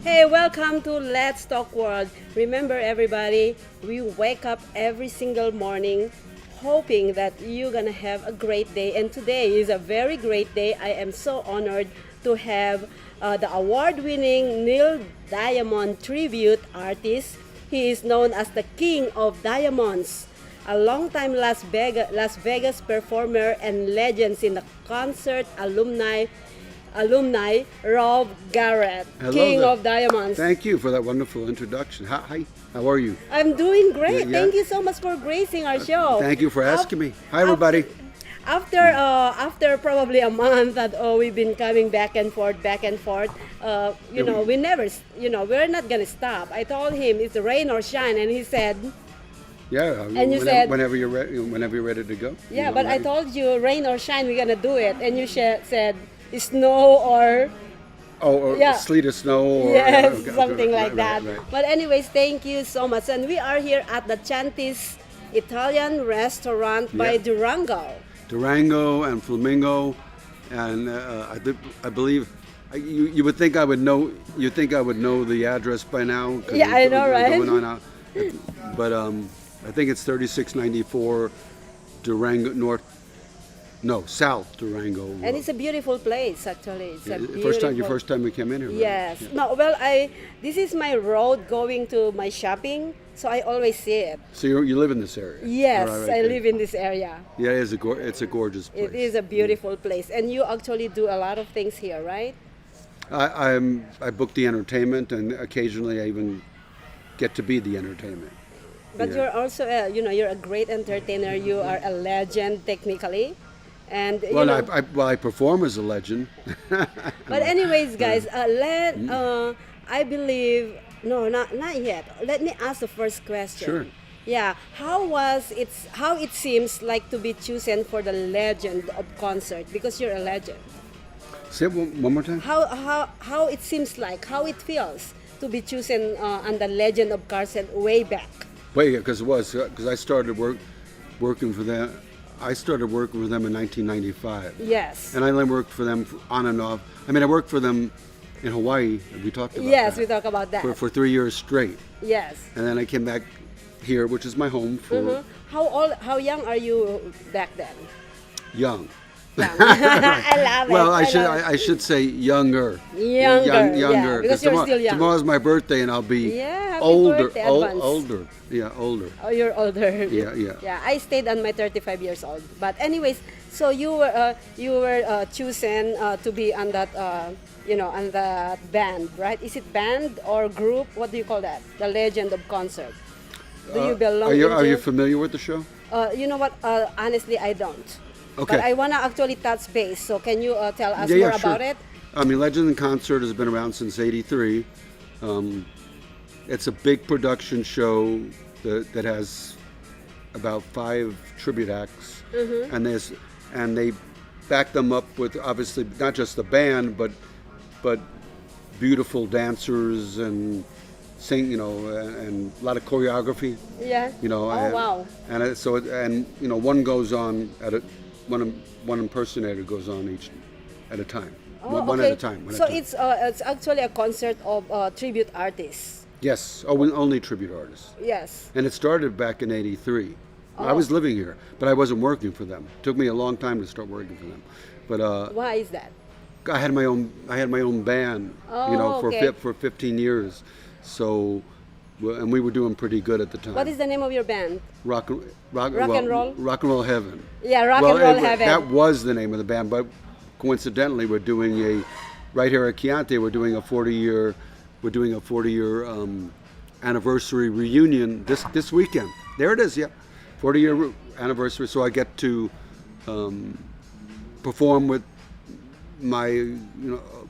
Hey, welcome to Let's Talk World. Remember, everybody, we wake up every single morning hoping that you're gonna have a great day. And today is a very great day. I am so honored to have the award-winning Neil Diamond tribute artist. He is known as the King of Diamonds, a longtime Las Vegas performer and legends in the concert alumni Rob Garrett, Hello King there. of Diamonds. Thank you for that wonderful introduction. Hi, how are you? I'm doing great. Yeah. Thank you so much for gracing our show. Thank you for asking me. Hi, everybody. After probably a month that we've been coming back and forth, we never, we're not gonna stop. I told him it's rain or shine, and he said, Yeah, And you said- whenever you're ready to go. yeah, I'm but I ready. told you rain or shine, we're gonna do it, and you said snow or Or yeah. sleet or snow. Or, yes, okay, something right, like that. right, right. But anyways, thank you so much. And we are here at the Chianti's Italian restaurant by Yeah. Durango. Durango and Flamingo, and I believe you would think I would know. You think I would know the address by now? 'Cause Yeah, I know, right? Going on out. But I think it's 3694 Durango North. No, South Durango. And it's a beautiful place, actually. It's a Your first time we came in here. Right? Yes. Yeah. No, well, this is my road going to my shopping, so I always see it. So you live in this area? Yes, Right, I right. live in this area. Yeah, it's a gorgeous place. It is a beautiful place, and you actually do a lot of things here, right? I book the entertainment, and occasionally I even get to be the entertainment. But Yeah. you're also, you're a great entertainer. You are a legend technically, and you Well, know. I perform as a legend. But anyways, guys, I believe no, not yet. Let me ask the first question. Sure. Yeah, how it seems like to be chosen for the legend of concert because you're a legend. Say it one more time. How it seems like how it feels to be chosen on the legend of concert way back. Wait, because I started working for them. I started working for them in 1995, Yes. and I only worked for them on and off. I mean, I worked for them in Hawaii. We talked about Yes, that. we talk about that. for 3 years straight, Yes. and then I came back here, which is my home, for Mhm. How young are you back then? young. Young. I love it. Well, I love it. I should say younger. Younger, yeah, younger. because you're tomorrow, still young. Tomorrow's my birthday, and I'll be Yeah, happy older. birthday, advance. Older. Yeah, older. Oh, you're older. Yeah, yeah. Yeah, I stayed on my 35 years old. But anyways, so you were chosen to be on that on that band, right? Is it band or group? What do you call that? The Legend of Concert. Do you belong? Are you into? familiar with the show? You know what? Honestly, I don't. Okay. But I wanna actually touch base. So can you tell us Yeah, more sure. about it? I mean, Legend in Concert has been around since '83. It's a big production show that has about 5 tribute acts, Mm-hmm. and they back them up with obviously not just the band, but beautiful dancers and sing, and a lot of choreography. Yeah. Oh Oh, wow. And one goes on one impersonator goes on each at a time. Oh, One okay. at a time. one So at a time. it's actually a concert of tribute artists. Yes. Only tribute artists. Yes. And it started back in '83. I Oh. was living here, but I wasn't working for them. It took me a long time to start working for them. But Why is that? I had my own band, Oh, okay. for 15 years. So, and we were doing pretty good at the time. What is the name of your band? Rock and Roll? Rock and Roll Heaven. Yeah, Rock and Roll Heaven. That was the name of the band, but coincidentally, we're doing right here at Chianti. We're doing a 40-year anniversary reunion this weekend. There it is, yeah, 40-year anniversary. So I get to perform with my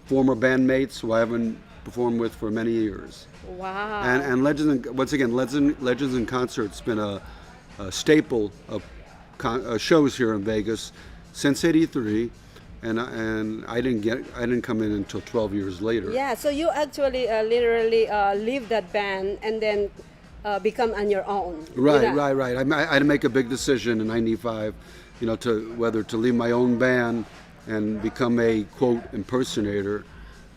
former bandmates who I haven't performed with for many years. Wow. And Legends in Concert's been a staple of shows here in Vegas since '83, and I didn't come in until 12 years later. Yeah, so you actually literally leave that band and then become on your own. Right. Yeah. I had to make a big decision in '95, whether to leave my own band and become a quote impersonator,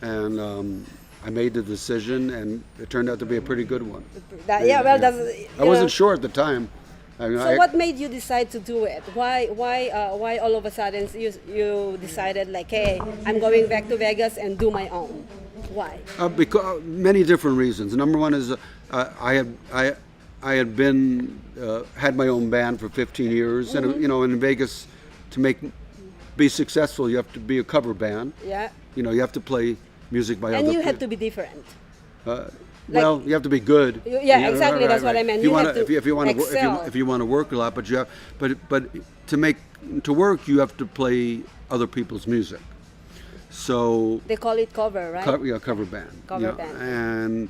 and I made the decision, and it turned out to be a pretty good one. Yeah, well, that's. I wasn't sure at the time. I mean, So what made you decide to do it? Why all of a sudden you decided like, hey, I'm going back to Vegas and do my own? Why? Because many different reasons. Number one is I had been had my own band for 15 years, and in Vegas, to be successful, you have to be a cover band. Yeah. You have to play music by And other you had to be different. Well, you have to be good. Yeah, exactly. That's what I meant. You have to if you want to excel. if you want to work a lot, but to work, you have to play other people's music. So They call it cover, right? cover band. Cover band. And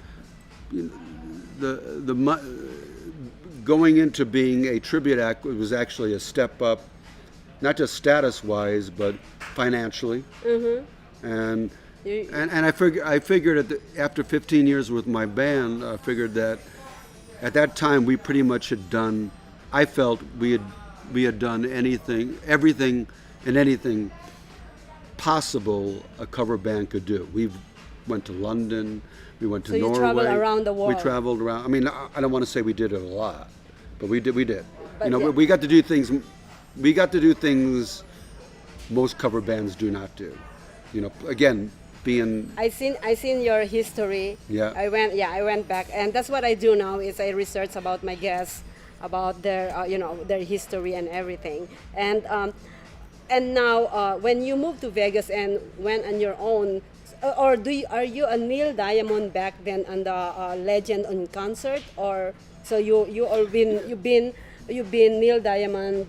going into being a tribute act was actually a step up, not just status wise, but financially. And I figured after 15 years with my band, I figured that at that time we pretty much had done. I felt we had done everything and anything possible a cover band could do. We went to London, we went to So you Norway. traveled around the world. We traveled around. I mean, I don't want to say we did it a lot, but we did. But yeah. We got to do things. We got to do things most cover bands do not do. Again, being. I seen your history. Yeah. I went back, and that's what I do now. Is I research about my guests, about their their history and everything. And now when you moved to Vegas and went on your own, or are you a Neil Diamond back then on the Legend on Concert, or so you've been Neil Diamond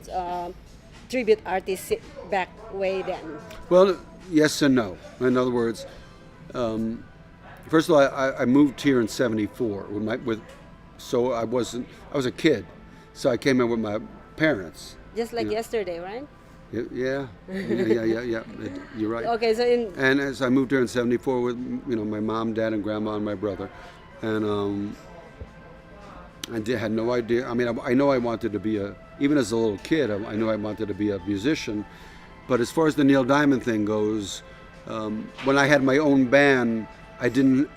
tribute artist back way then? Well, yes and no. In other words, first of all, I moved here in '74 so I was a kid, so I came in with my parents. Just like yesterday, right? Yeah. You're right. Okay, so And as I moved here in '74 with my mom, dad, and grandma, and my brother, and had no idea. I mean, I know I wanted to be even as a little kid, I knew I wanted to be a musician. But as far as the Neil Diamond thing goes, when I had my own band, I didn't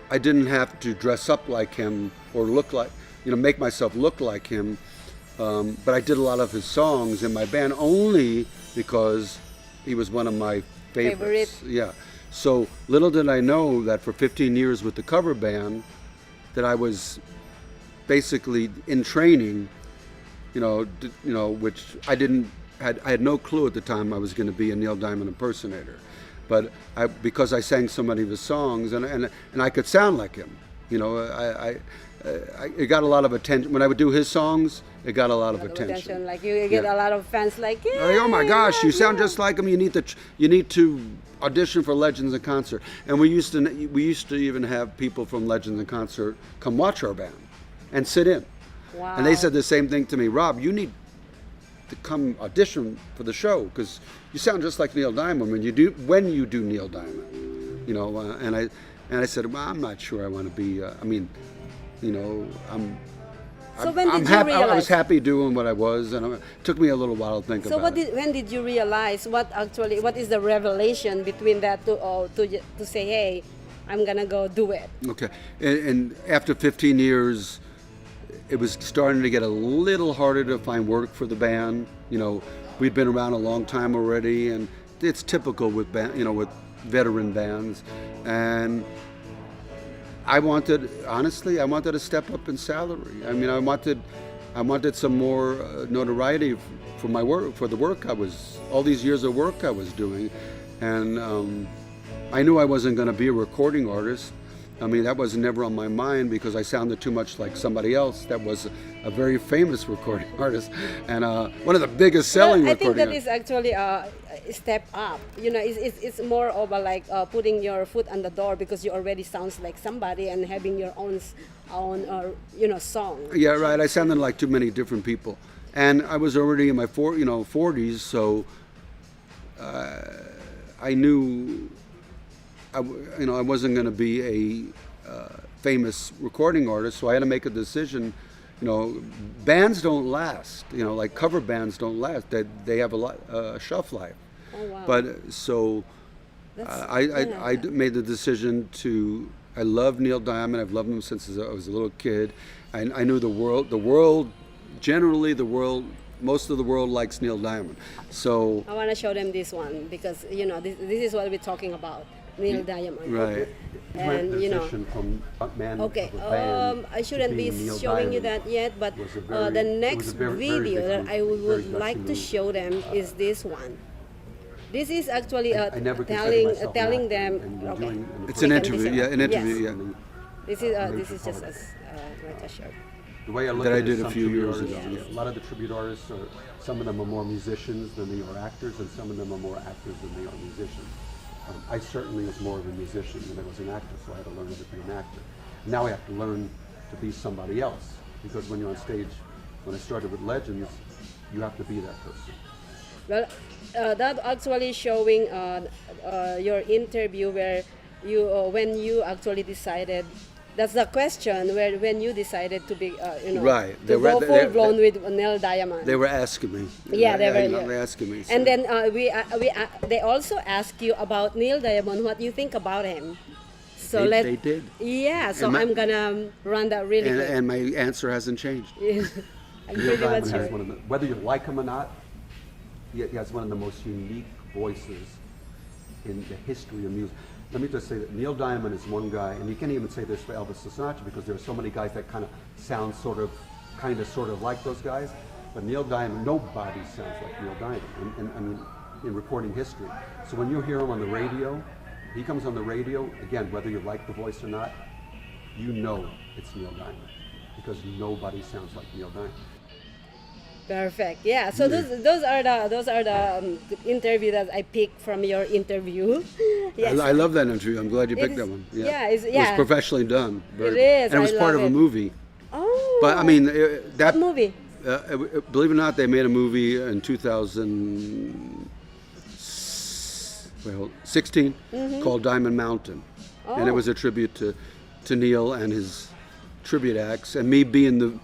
have to dress up like him or look like, make myself look like him. But I did a lot of his songs in my band only because he was one of my favorites. Yeah. So little did I know that for 15 years with the cover band, that I was basically in training, which I had no clue at the time I was going to be a Neil Diamond impersonator. But because I sang so many of his songs and I could sound like him, it got a lot of attention. When I would do his songs, it got a lot of attention. Like you get a lot of fans like, oh my gosh, you sound just like him. You need to audition for Legends in Concert. And we used to even have people from Legends in Concert come watch our band and sit in. Wow. And they said the same thing to me, Rob, you need to come audition for the show because you sound just like Neil Diamond when you do Neil Diamond. And I said, well, I'm not sure I want to be. So when did you happy. realize? I was happy doing what I was, and it took me a little while to think about it. When did you realize what is the revelation between that to say, hey, I'm gonna go do it? Okay, and after 15 years, it was starting to get a little harder to find work for the band. We'd been around a long time already, and it's typical with with veteran bands, and I wanted to step up in salary. I mean, I wanted some more notoriety for my work, for the work all these years of work I was doing, and I knew I wasn't going to be a recording artist. I mean, that was never on my mind because I sounded too much like somebody else that was a very famous recording artist and one of the biggest selling I think recording that is actually a step up. It's more of putting your foot on the door because you already sounds like somebody and having your own song. Yeah, right. I sounded like too many different people, and I was already in my 40s, so I knew. I wasn't going to be a famous recording artist, so I had to make a decision. Bands don't last. Like cover bands don't last. They have a shelf life. Oh, wow. But so Made the decision to. I love Neil Diamond. I've loved him since I was a little kid. I knew the world. Generally, most of the world likes Neil Diamond. So I want to show them this one because this is what we're talking about, Neil Diamond. Right. And from man okay, of a band I shouldn't be showing you that yet, but the next video that I would like to show them is this one. This is actually telling them. Okay. It's an interview. Yeah, an interview. Yes. Yeah. This is just like a shirt. The way I look at it, I did a few years ago. A lot of the tribute artists some of them are more musicians than they are actors, and some of them are more actors than they are musicians. I certainly was more of a musician than I was an actor, so I had to learn how to be an actor. Now I have to learn to be somebody else, because when you're on stage, when I started with Legends, you have to be that person. Well, that actually showing your interview where you when you actually decided. That's the question where when you decided to be right. to go full blown with Neil Diamond. They were asking me. Yeah, they were asking me. So. And then they also asked you about Neil Diamond. What you think about him? So they did. Yeah. So I'm gonna run that really quick. And my answer hasn't changed. I'm Neil pretty much Diamond has sure. whether you like him or not, he has one of the most unique voices in the history of music. Let me just say that Neil Diamond is one guy, and you can't even say this for Elvis Sinatra because there are so many guys that kind of sound sort of like those guys. But Neil Diamond, nobody sounds like Neil Diamond, and I mean, in recording history. So when you hear him on the radio, he comes on the radio, again, whether you like the voice or not, you know it's Neil Diamond because nobody sounds like Neil Diamond. Perfect. Yeah. So those are the interview that I picked from your interview. Yes. I love that interview. I'm glad you picked that one. Yeah. It was professionally done. It is. And it was part of a movie. Oh. But I mean, what movie? Believe it or not, they made a movie in 2016 called Diamond Mountain, and it was a tribute to Neil and his tribute acts, and me being the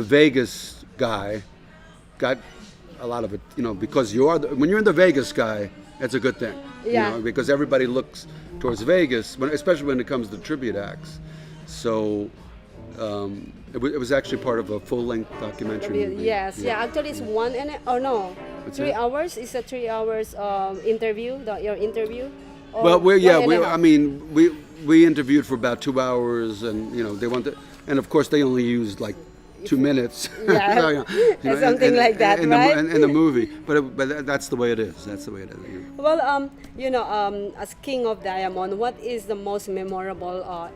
Vegas guy got a lot of it, because when you're in the Vegas guy, that's a good thing. Yeah. Because everybody looks towards Vegas, especially when it comes to tribute acts. So it was actually part of a full-length documentary movie. Yes. Yeah. Actually, it's 3 hours. It's a 3 hours interview. Your interview. Well, we interviewed for about 2 hours, and they wanted, and of course they only used like 2 minutes. Yeah, something like that, right? In the movie, but that's the way it is. That's the way it is. Well, as King of Diamond, what is the most memorable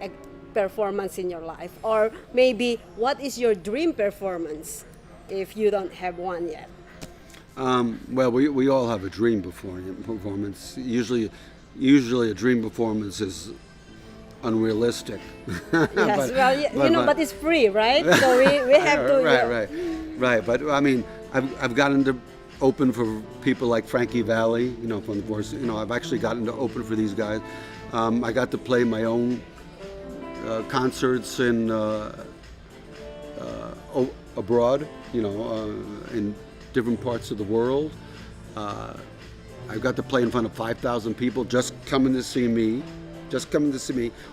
performance in your life, or maybe what is your dream performance, if you don't have one yet? Well, we all have a dream performance. Usually a dream performance is unrealistic. Yes, but it's free, right? So we have to. Right. But I mean, I've gotten to open for people like Frankie Valli, from the Voice. I've actually gotten to open for these guys. I got to play my own concerts in abroad, in different parts of the world. I got to play in front of 5,000 people just coming to see me.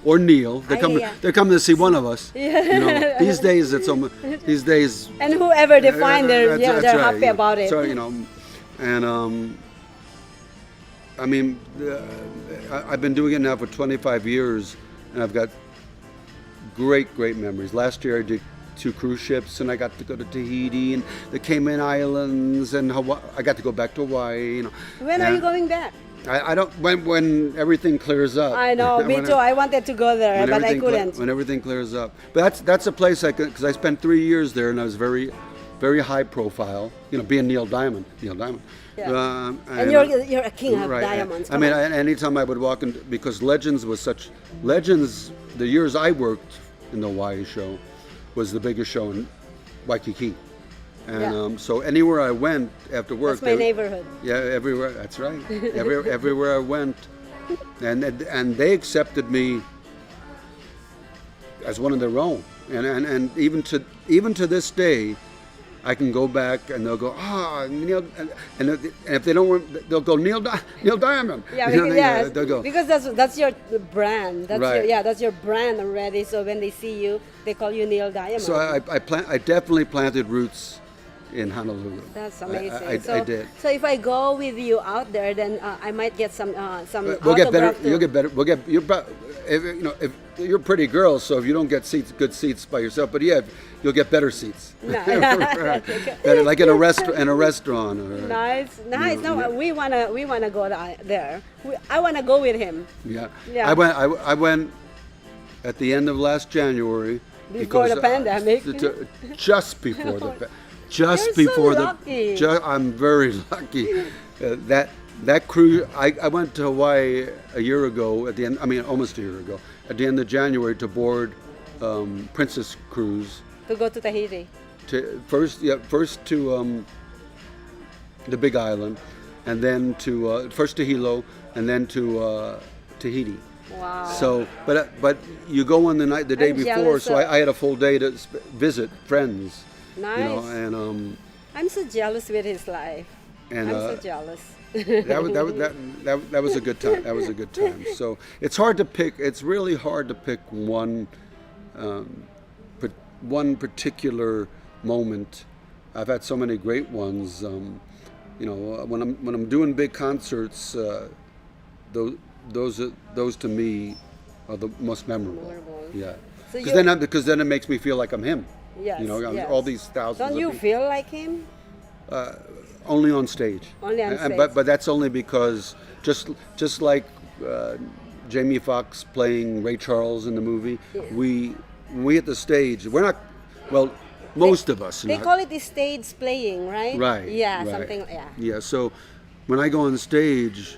Or Neil. They're coming to see one of us. Yeah. These days it's almost And whoever they find, they're right, happy about it. So and I mean, I've been doing it now for 25 years, and I've got great memories. Last year I did 2 cruise ships, and I got to go to Tahiti and the Cayman Islands and Hawaii. I got to go back to Hawaii. When are you going back? I don't. When everything clears up. I know. Me too. I wanted to go there, but I couldn't. When everything clears up, but that's a place I could, because I spent 3 years there, and I was very high profile. Being Neil Diamond. Yeah. And you're a king of diamonds. I mean, anytime I would walk in, because Legends, the years I worked in the Hawaii show, was the biggest show in Waikiki. And so anywhere I went after work, that's my neighborhood. Yeah, everywhere. That's right. Everywhere I went, and they accepted me as one of their own. And even to this day, I can go back and they'll go, Neil, and if they don't, they'll go Neil Diamond. Yeah, You know, yes, they'll go. because that's your brand. That's Right. that's your brand already. So when they see you, they call you Neil Diamond. So I definitely planted roots in Honolulu. That's amazing. I did. So if I go with you out there, then I might get some We'll get better. autograph too. You'll get better. We'll get if you're a pretty girl, so if you don't get good seats by yourself, but yeah, you'll get better seats. Better, like in a restaurant. Or, Nice. No, yeah. we wanna go there. I wanna go with him. Yeah. Yeah. I went at the end of last January. Before the pandemic. Just before the. Just You're so before lucky. I'm very lucky. That cruise, I went to Hawaii a year ago at the end. I mean, almost a year ago, at the end of January to board Princess Cruise. To go to Tahiti. First to the Big Island, and then to first to Hilo, and then to Tahiti. Wow. So, but you go on the day I'm before, jealous so of- I had a full day to visit friends. Nice. You know, and I'm so jealous with his life. and I'm so jealous. that was a good time. That was a good time. So it's hard to pick. It's really hard to pick one particular moment. I've had so many great ones. You know, when I'm doing big concerts, those to me are the most memorable. Yeah, So because then it makes me feel like I'm him. Yes, You know, yes. all these thousands. Don't of you people. feel like him? Only on stage. Only on stage. But that's only because just like Jamie Foxx playing Ray Charles in the movie, when we hit the stage, we're not. Well, most of us. They call it the stage playing, right? Right. Yeah, right. something. Yeah. Yeah. So when I go on stage,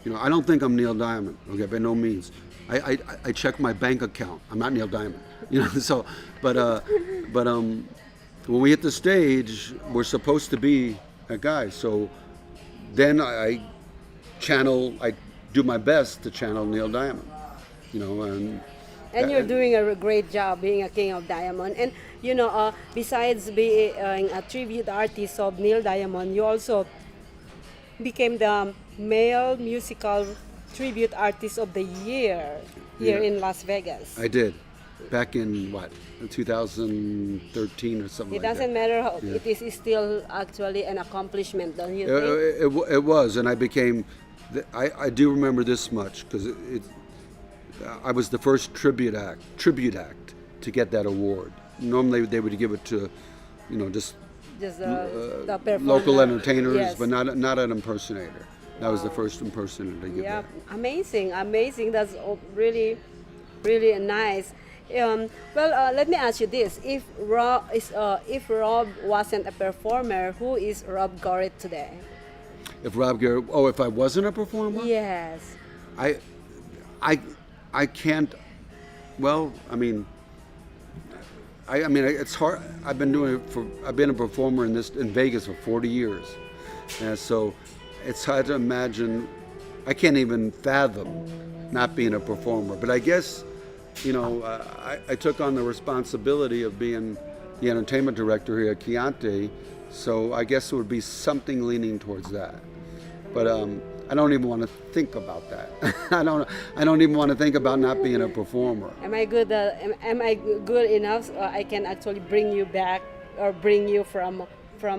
you know, I don't think I'm Neil Diamond. Okay, by no means. I check my bank account. I'm not Neil Diamond. You know. So, but when we hit the stage, we're supposed to be a guy. So then I do my best to channel Neil Diamond. You know, And you're doing a great job being a king of diamond. And you know, besides being a tribute artist of Neil Diamond, you also became the male musical tribute artist of the year here Yeah. in Las Vegas. I did. Back in what, 2013 or something It like that. doesn't matter how Yeah. it is still actually an accomplishment, don't you think? It was, and I became. I do remember this much because I was the first tribute act to get that award. Normally they would give it to, you know, just Just the performer. local entertainers, Yes. but not an impersonator. That was the first impersonator to give Yeah, that. amazing. That's really, really nice. Let me ask you this: if Rob wasn't a performer, who is Rob Garrett today? If Rob Garrett, if I wasn't a performer, Yes. I can't. Well, I mean, it's hard. I've been a performer in Vegas for 40 years, and so it's hard to imagine. I can't even fathom not being a performer. But I guess, you know, I took on the responsibility of being the entertainment director here at Chianti, so I guess it would be something leaning towards that. But I don't even want to think about that. I don't even want to think about not being a performer. Am I good? Am I good enough? I can actually bring you back, or bring you from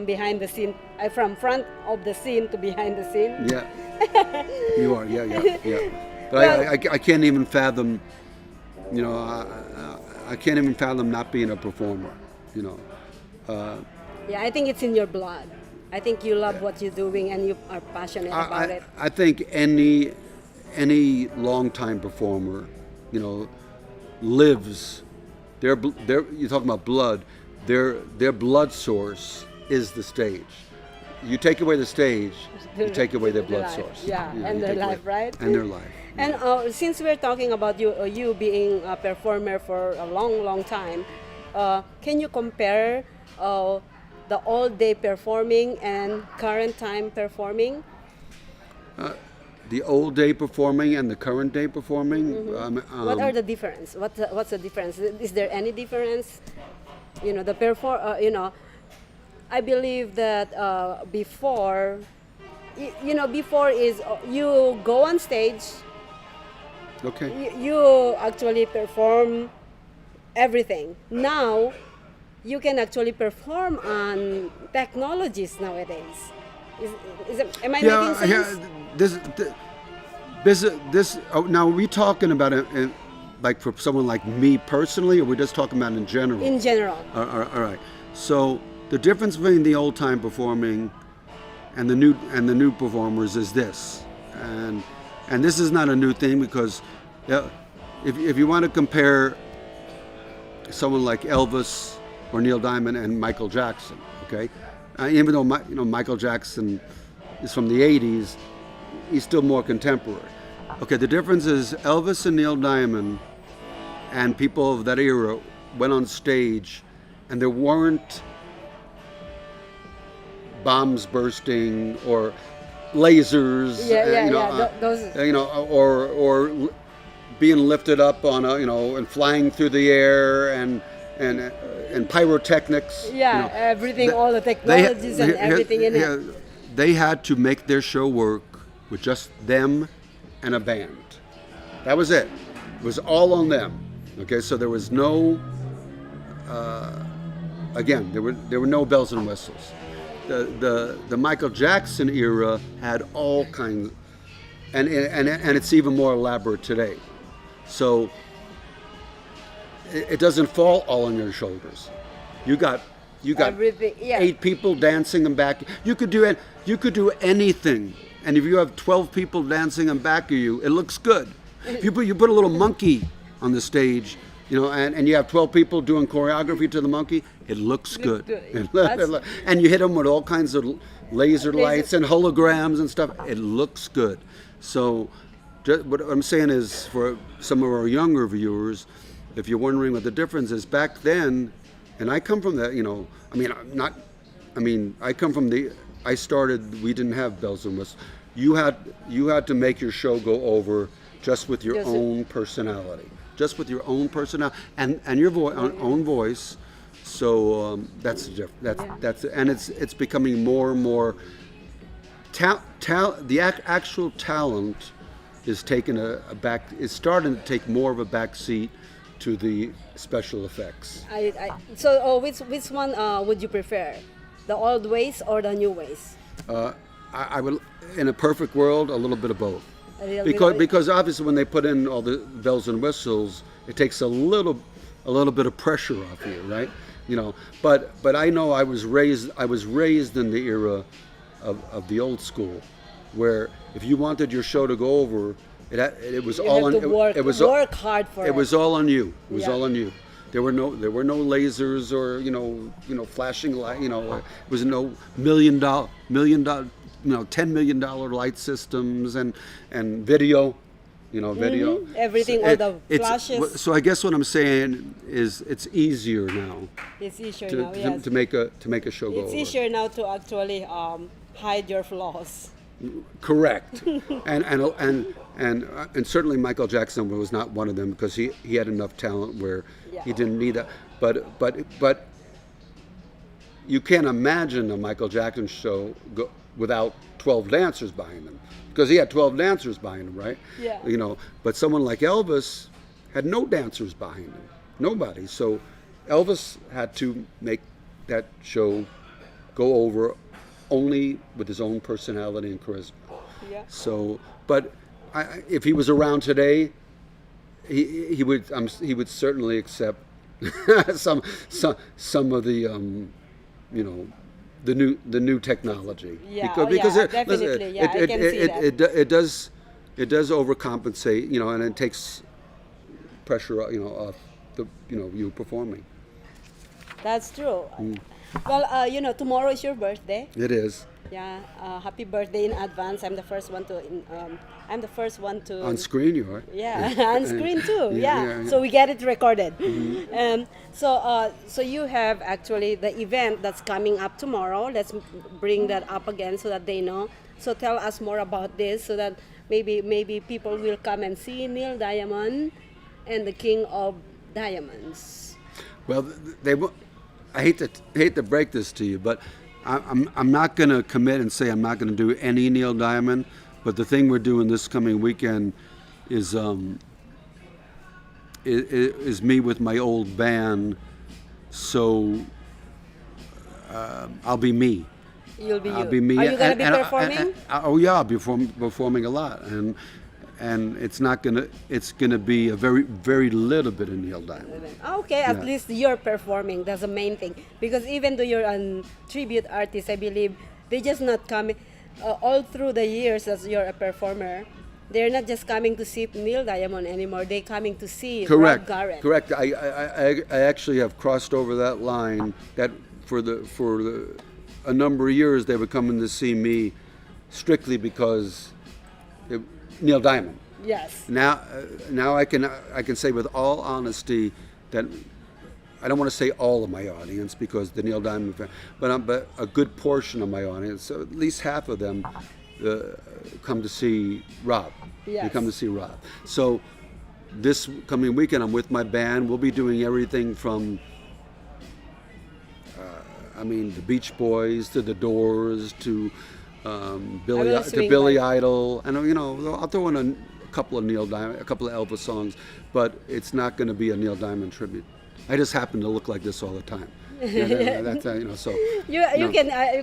behind the scene, from front of the scene to behind the scene. Yeah, you are. Yeah. But Well- I can't even fathom. You know, I can't even fathom not being a performer. You know. Yeah, I think it's in your blood. I think you love what you're doing and you are passionate about it. I think any longtime performer, you know, lives. You're talking about blood. Their blood source is the stage. You take away the stage, you take away their blood Life, source. yeah, You know, and you their take away- life, right? And their life. And since we're talking about you being a performer for a long time, can you compare the old day performing and current time performing? The old day performing and the current day performing. What are the difference? What's the difference? Is there any difference? You know, I believe that before, before is you go on stage, Okay. you actually perform everything. Now, you can actually perform on technologies nowadays. Am I making sense? Yeah. This. Oh, now, are we talking about it, like for someone like me personally, or we're just talking about in general? In general. All right. So the difference between the old time performing and the new performers is this, and this is not a new thing because if you want to compare someone like Elvis or Neil Diamond and Michael Jackson, okay, even though Michael Jackson is from the '80s, he's still more contemporary. Okay, the difference is Elvis and Neil Diamond and people of that era went on stage, and there weren't bombs bursting or lasers, or being lifted up on and flying through the air and pyrotechnics. Yeah, everything, all the technologies and everything in it. They had to make their show work with just them and a band. That was it. It was all on them. Okay, so there was no. Again, there were no bells and whistles. The Michael Jackson era had all kinds, and it's even more elaborate today. So it doesn't fall all on your shoulders. You got Everything, yeah. 8 people dancing and back. You could do anything, and if you have 12 people dancing and back of you, it looks good. You put a little monkey on the stage, and you have 12 people doing choreography to the monkey, it looks good. And you hit them with all kinds of laser lights and holograms and stuff, it looks good. So what I'm saying is, for some of our younger viewers, if you're wondering what the difference is, back then, and I come from that, I started, we didn't have bells and whistles. You had to make your show go over just with your own personality. Just with your own personality and your own voice. So that's the difference. And it's becoming more and more. The actual talent is taking is starting to take more of a back seat to the special effects. Which one would you prefer, the old ways or the new ways? I would, in a perfect world, a little bit of both. Because obviously when they put in all the bells and whistles, it takes a little bit of pressure off you, right? But I know I was raised in the era of the old school, where if you wanted your show to go over, it was all on. It was work hard for it. It was all on you. It was all on you. There were no lasers or flashing light. It was no million dollar $10 million light systems and video, video. Everything, all the flashes. So I guess what I'm saying is it's easier now. It's easier now, yes. To make a show go over. It's easier now to actually hide your flaws. Correct. and certainly Michael Jackson was not one of them, because he had enough talent where he didn't need that. But you can't imagine a Michael Jackson show without 12 dancers behind him, because he had 12 dancers behind him, right? Yeah. But someone like Elvis had no dancers behind him, nobody. So Elvis had to make that show go over only with his own personality and charisma. Yeah. So, but if he was around today, he would certainly accept some of the the new technology. Yeah, because definitely. I can see that. It does overcompensate, and it takes pressure, off you performing. That's true. Well, tomorrow is your birthday. It is. Yeah, happy birthday in advance. I'm the first one to. On screen, you are. Yeah, on screen too. Yeah. So we get it recorded. Mm-hmm. So you have actually the event that's coming up tomorrow. Let's bring that up again so that they know. So tell us more about this, so that maybe people will come and see Neil Diamond and the King of Diamonds. Well, I hate to break this to you, but I'm not going to commit and say I'm not going to do any Neil Diamond, but the thing we're doing this coming weekend is is me with my old band. So I'll be me. You'll be I'll you. be me. Are you gonna be performing? Oh yeah, I'll be performing a lot, and it's not gonna. It's gonna be a very little bit of Neil Diamond. Okay, at Yeah. least you're performing. That's the main thing. Because even though you're a tribute artist, I believe they just not coming all through the years as you're a performer. They're not just coming to see Neil Diamond anymore. They're coming to see Correct. Rob Garrett. Correct. I actually have crossed over that line. That for a number of years they were coming to see me strictly because Neil Diamond. Yes. Now I can say with all honesty that I don't want to say all of my audience because the Neil Diamond fan, but a good portion of my audience, so at least half of them, come to see Rob. Yes. They come to see Rob. So this coming weekend, I'm with my band. We'll be doing everything from, the Beach Boys to the Doors to Billy Idol, and I'll throw in a couple of Neil Diamond, a couple of Elvis songs, but it's not going to be a Neil Diamond tribute. I just happen to look like this all the time. That's so You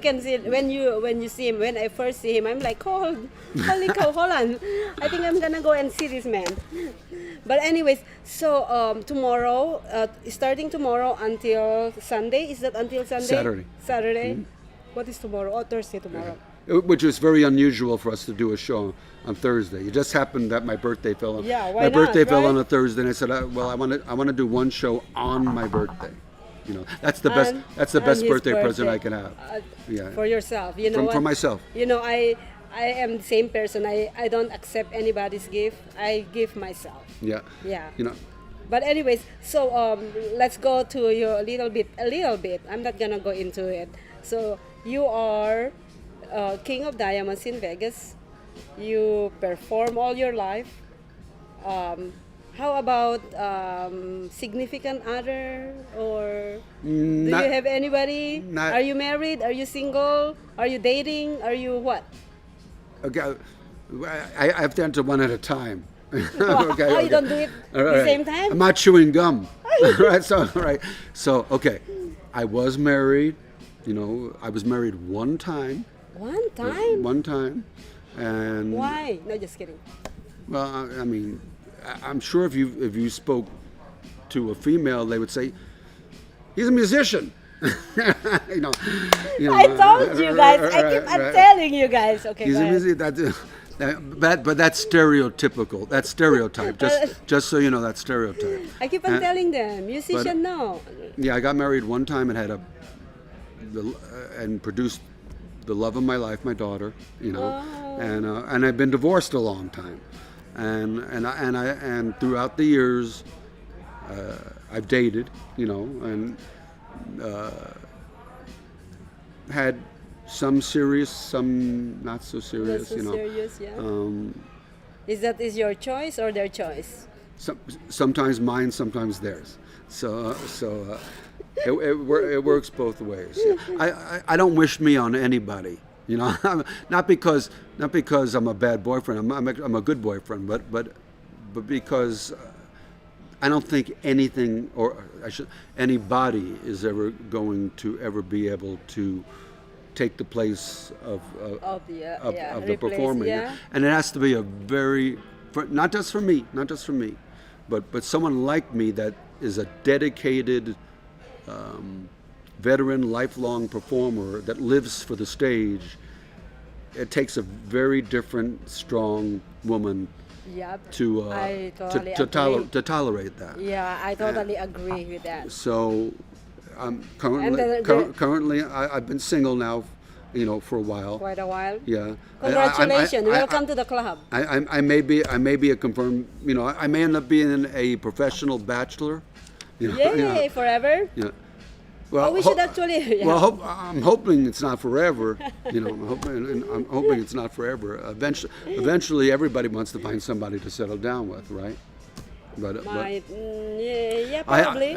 can see it when you see him. When I first see him, I'm like, holy cow, hold on. I think I'm gonna go and see this man. But anyways, so tomorrow, starting tomorrow until Sunday. Is that until Sunday? Saturday. Saturday. Mm-hmm. What is tomorrow? Oh, Thursday tomorrow. Which was very unusual for us to do a show on Thursday. It just happened that my birthday fell on. Yeah, why my birthday not, fell right? on a Thursday, and I said, well, I want to do one show on my birthday. That's the best. That's the On best his birthday present I can have. For yourself, you know what? For myself. I am the same person. I don't accept anybody's gift. I give myself. Yeah. Yeah. You know. But anyways, so let's go to you a little bit. I'm not gonna go into it. So you are King of Diamonds in Vegas. You perform all your life. How about significant other, or do you have anybody? Are you married? Are you single? Are you dating? Are you what? Okay, I have to answer one at a time. You don't do it at the same time? I'm not chewing gum. Right. So okay, I was married. I was married one time. One time? One time, and why? No, just kidding. Well, I'm sure if you spoke to a female, they would say, "He's a musician." I told you guys. I keep on telling you guys. Okay, he's a musician. But that's stereotypical. That's stereotype. Just so you know, that's stereotype. I keep on telling them, musician, no. Yeah, I got married one time and had and produced the love of my life, my daughter. And I've been divorced a long time. And throughout the years, I've dated, and had some serious, some not so serious, Serious, yeah. Is your choice or their choice? Sometimes mine, sometimes theirs. So it works both ways. Yeah. I don't wish me on anybody. Not because I'm a bad boyfriend. I'm a good boyfriend, but because I don't think anything, or anybody is ever going to ever be able to take the place of the performer. Yeah. And it has to be not just for me, but someone like me that is a dedicated veteran, lifelong performer that lives for the stage. It takes a very different, strong woman to tolerate that. Yeah, I totally agree with that. So, currently I've been single now, for a while. Quite a while. Yeah. Congratulations! Welcome to the club. I may be a confirmed. I may end up being a professional bachelor. Yay! Forever. Yeah. Well, we should actually. Yeah. Well, I'm hoping it's not forever. I'm hoping it's not forever. Eventually, everybody wants to find somebody to settle down with, right? But Yeah, probably.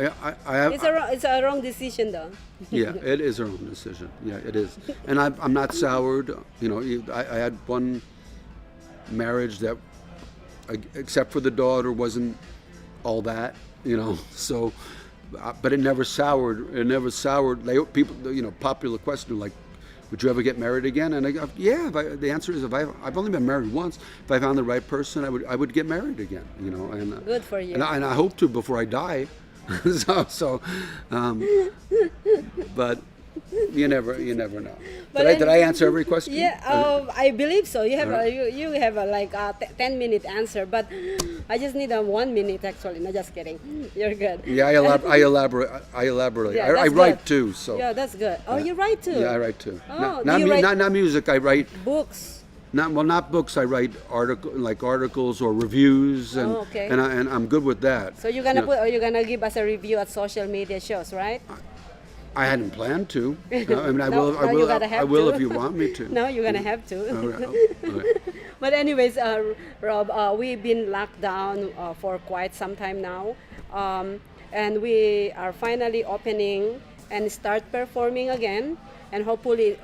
It's a wrong decision though. yeah, it is our own decision. Yeah, it is. And I'm not soured. You know, I had one marriage that, except for the daughter, wasn't all that. You know, so, but it never soured. It never soured. People, you know, popular question like, would you ever get married again? And I go, yeah. The answer is, I've only been married once. If I found the right person, I would get married again. You know, and Good for you. And I hope to before I die. But you never know. Did I answer every question? Yeah, I believe so. You have you have like a 10-minute answer, but I just need a 1 minute actually. No, just kidding. You're good. Yeah, I elaborate. Yeah, I that's write good. too. So Yeah, that's good. Oh, you write too. yeah, I write too. Oh, not, do you write not music. I write books? not books. I write articles or reviews, and okay. and I'm good with that. So you're gonna give us a review at social media shows, right? I hadn't planned to. I mean, I No, will. no, you gotta have I will to. if you want me to. No, you're gonna have to. All right. But anyways, Rob, we've been locked down for quite some time now, and we are finally opening and start performing again, and hopefully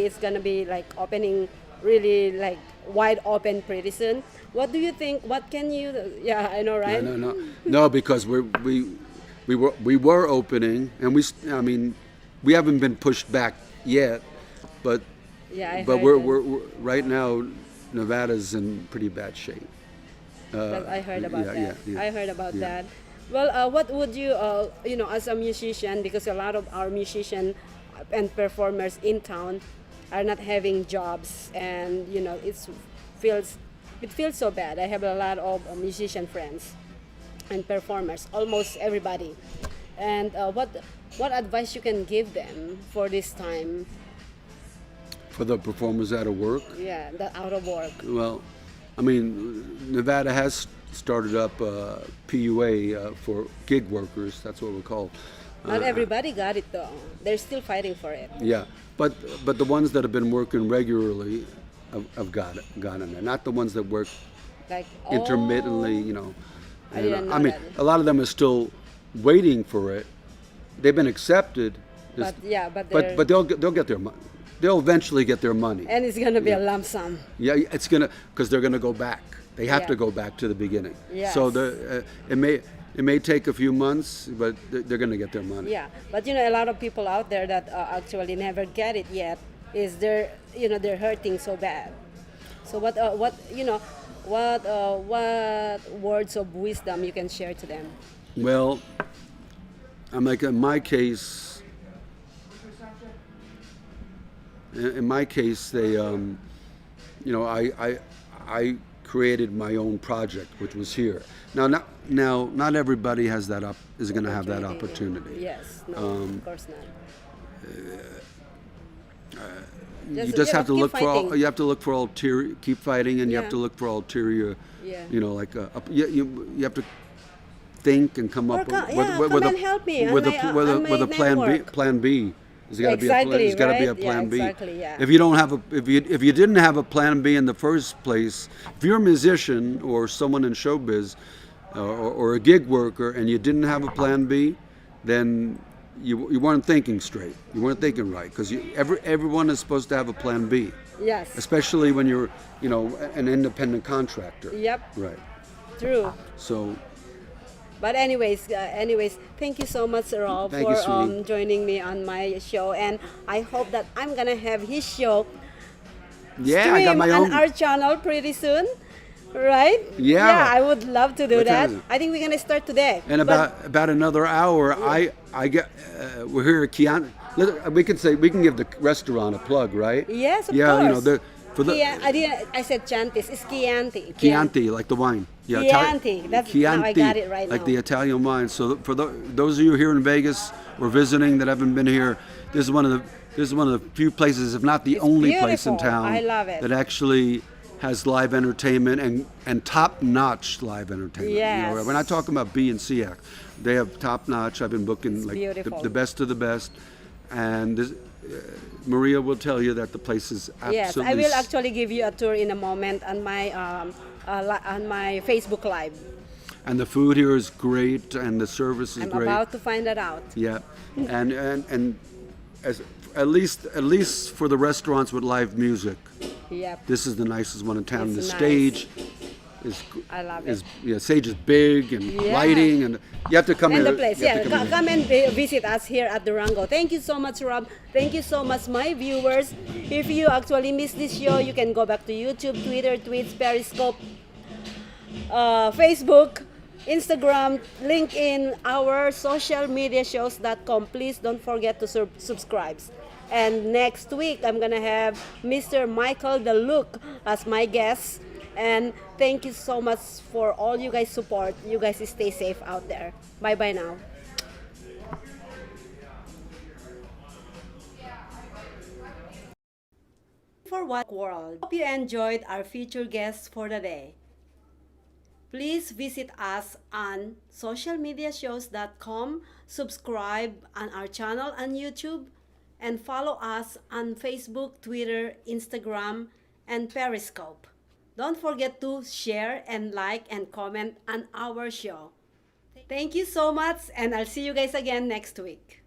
it's gonna be like opening really like wide open pretty soon. What do you think? What can you? Yeah, I know, right? No, because we were opening, and I mean, we haven't been pushed back yet, but Yeah, but we're right now, Nevada's in pretty bad shape. I heard about that. Yeah. I heard about that. Well, what would you, you know, as a musician, because a lot of our musicians and performers in town are not having jobs, and you know, it feels so bad. I have a lot of musician friends and performers, almost everybody. And what advice you can give them for this time? For the performers out of work? Yeah, the out of work. Well, I mean, Nevada has started up PUA for gig workers. That's what we're called. Not everybody got it though. They're still fighting for it. Yeah, but the ones that have been working regularly have gotten there. Not the ones that work Like intermittently. You know. I didn't know I mean, that. a lot of them are still waiting for it. They've been accepted. But yeah, but But they'll get their money. They'll eventually get their money. and it's gonna be a lump sum. Yeah, it's because they're gonna go back. They have Yeah. to go back to the beginning. Yes. So it may take a few months, but they're gonna get their money. Yeah, but you know, a lot of people out there that actually never get it yet they're hurting so bad. So what words of wisdom you can share to them? Well, I'm like in my case. In my case, they, you know, I created my own project, which was here. Now, not everybody has is going to have that opportunity. Yes, no, of course not. You just have to keep look fighting. you have to look for ulterior, keep fighting, and you have Yeah. to look for ulterior. Yeah. You know, like you have to think and come up Come with and help me with on a my, with on a with a my plan B. network. Plan B. There's got to Exactly, there's got to be a right? plan Yeah, B. exactly, yeah. If you don't have if you didn't have a plan B in the first place, if you're a musician or someone in showbiz, or a gig worker, and you didn't have a plan B, then you weren't thinking straight. You weren't thinking right, because everyone is supposed to have a plan B, Yes. especially when you're an independent contractor. Yep. Right. True. So. But anyways, thank you so much, Rob, Thank you, for sweetie. joining me on my show, and I hope that I'm gonna have his show Yeah, I stream got my on own. our channel pretty soon, right? Yeah. Yeah, I would love to do What that. time is it? I think we're gonna start today. And about another hour, I get we're here at Chianti. We can give the restaurant a plug, right? Yes, of yeah, course. for the I said Chianti's. It's Chianti. Chianti, like the wine. Yeah, Chianti. That's how I got it right like now. the Italian wine. So for those of you here in Vegas or visiting that haven't been here, this is one of the few places, if not the It's only place in beautiful. town, I love it. that actually has live entertainment and top-notch live entertainment. Yes. We're not talking about B and C act. They have top-notch. I've been booking like beautiful. the best of the best, and Maria will tell you that the place is absolutely. Yes, I will actually give you a tour in a moment on my Facebook Live. And the food here is great, and the service is I'm great. about to find that out. Yeah, and as at least for the restaurants with live music, Yep. this is the nicest one in town. It's The nice. stage is I love is it. yeah, stage is big and Yeah. lighting, and you have to come And here. the place, you have yeah, to come here. come and visit us here at Durango. Thank you so much, Rob. Thank you so much, my viewers. If you actually missed this show, you can go back to YouTube, Twitter, Tweets, Periscope, Facebook, Instagram, LinkedIn, our social media shows.com. Please don't forget to subscribe. And next week, I'm gonna have Mr. Michael the Look as my guest. And thank you so much for all you guys' support. You guys stay safe out there. Bye bye now. For what world? Hope you enjoyed our feature guests for the day. Please visit us on socialmediashows.com, subscribe on our channel on YouTube, and follow us on Facebook, Twitter, Instagram, and Periscope. Don't forget to share and like and comment on our show. Thank you so much, and I'll see you guys again next week.